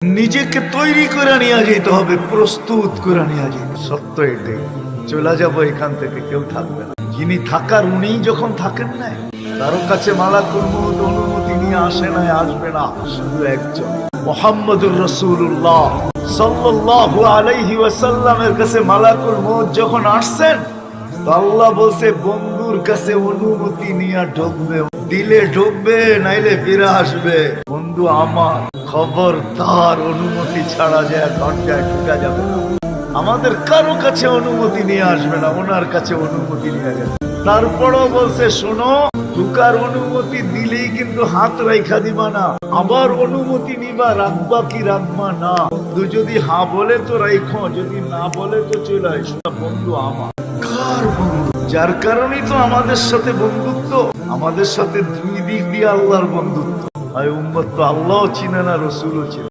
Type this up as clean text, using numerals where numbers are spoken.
নিজেকে তৈরি করে নিয়ে যেতে হবে, প্রস্তুত করে নিয়ে যেতে। সত্য এটাই, চলে যাবো এখান থেকে, কেউ থাকবে না। যিনি থাকার উনি যখন থাকেন না, কারো কাছে মালাকুল মউত অনুমতি নিয়ে আসে না, আসবে না, শুধু একজন মুহাম্মদুর রাসূলুল্লাহ সাল্লাল্লাহু আলাইহি ওয়াসাল্লামের কাছে মালাকুল মউত যখন আসছেন, তো আল্লাহ বলছে বন্ধুর কাছে অনুমতি নিয়ে ঢুকবে, দিলে ঢুকবে, নাইলে ফিরে আসবে। বন্ধু আমার, খবর তার অনুমতি ছাড়া যায় ঘন্টায় ঢুকা যাবে না। আমাদের কারো কাছে অনুমতি নিয়ে আসবে না, ওনার কাছে অনুমতি নিয়ে গেছে। তারপরও বলছে শোনো, ঢুকার অনুমতি দিলেই কিন্তু হাত রাইখা দিবা না, আবার অনুমতি নিবা, রাখবা কি রাখবা না। বন্ধু যদি হ্যাঁ বলে তো রাইখো, যদি না বলে তো চলে আসো। বন্ধু আমার কার বন্ধু? যার কারণেই তো আমাদের সাথে বন্ধুত্ব, আমাদের সাথে দুই দিক দিয়ে আল্লাহর বন্ধুত্ব। আর উম্মত তো আল্লাহও চিনে না, রসুলও চিনে।